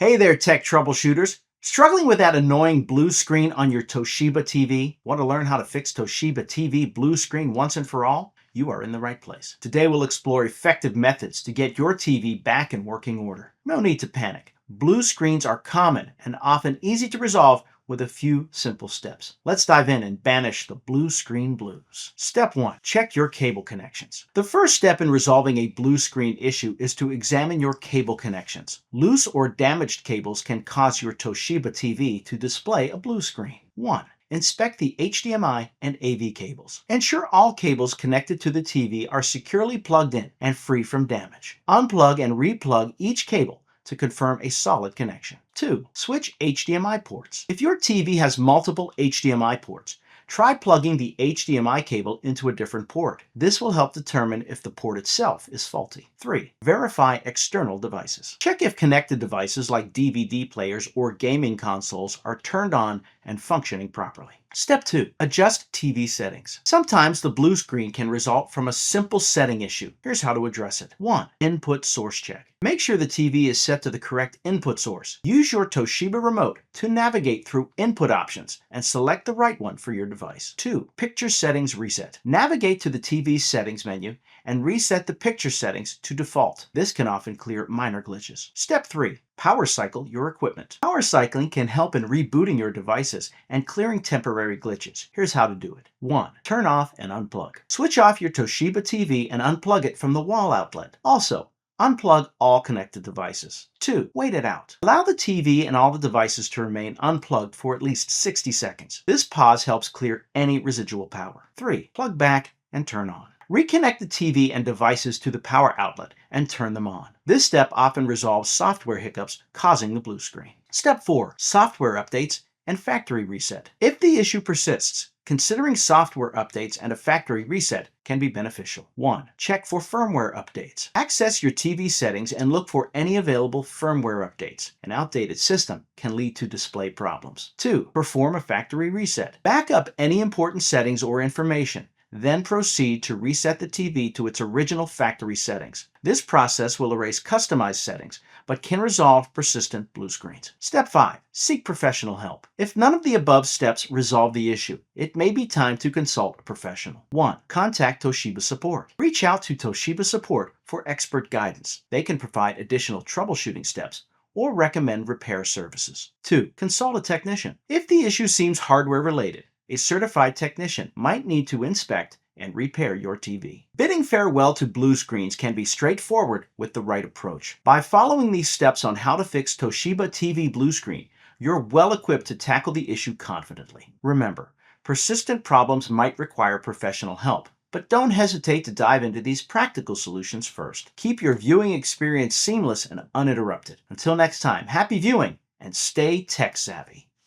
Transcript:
Hey there, tech troubleshooters. Struggling with that annoying blue screen on your Toshiba TV? Want to learn how to fix Toshiba TV blue screen once and for all? You are in the right place. Today we'll explore effective methods to get your TV back in working order. No need to panic. Blue screens are common and often easy to resolve with a few simple steps. Let's dive in and banish the blue screen blues. Step 1. Check your cable connections. The first step in resolving a blue screen issue is to examine your cable connections. Loose or damaged cables can cause your Toshiba TV to display a blue screen. 1. Inspect the HDMI and AV cables. Ensure all cables connected to the TV are securely plugged in and free from damage. Unplug and replug each cable to confirm a solid connection. 2. Switch HDMI ports. If your TV has multiple HDMI ports, try plugging the HDMI cable into a different port. This will help determine if the port itself is faulty. 3. Verify external devices. Check if connected devices like DVD players or gaming consoles are turned on and functioning properly. Step 2. Adjust TV settings. Sometimes the blue screen can result from a simple setting issue. Here's how to address it. 1. Input source check. Make sure the TV is set to the correct input source. Use your Toshiba remote to navigate through input options and select the right one for your device. 2. Picture settings reset. Navigate to the TV settings menu and reset the picture settings to default. This can often clear minor glitches. Step 3. Power cycle your equipment. Power cycling can help in rebooting your devices and clearing temporary glitches. Here's how to do it. 1. Turn off and unplug. Switch off your Toshiba TV and unplug it from the wall outlet. Also, unplug all connected devices. 2. Wait it out. Allow the TV and all the devices to remain unplugged for at least 60 seconds. This pause helps clear any residual power. 3. Plug back and turn on. Reconnect the TV and devices to the power outlet and turn them on. This step often resolves software hiccups causing the blue screen. Step 4. Software updates and factory reset. If the issue persists, considering software updates and a factory reset can be beneficial. 1. Check for firmware updates. Access your TV settings and look for any available firmware updates. An outdated system can lead to display problems. 2. Perform a factory reset. Back up any important settings or information. Then proceed to reset the TV to its original factory settings. This process will erase customized settings, but can resolve persistent blue screens. Step 5. Seek professional help. If none of the above steps resolve the issue, it may be time to consult a professional. 1. Contact Toshiba support. Reach out to Toshiba support for expert guidance. They can provide additional troubleshooting steps or recommend repair services. 2. Consult a technician. If the issue seems hardware related, a certified technician might need to inspect and repair your TV. Bidding farewell to blue screens can be straightforward with the right approach. By following these steps on how to fix Toshiba TV blue screen, you're well equipped to tackle the issue confidently. Remember, persistent problems might require professional help, but don't hesitate to dive into these practical solutions first. Keep your viewing experience seamless and uninterrupted. Until next time, happy viewing and stay tech savvy.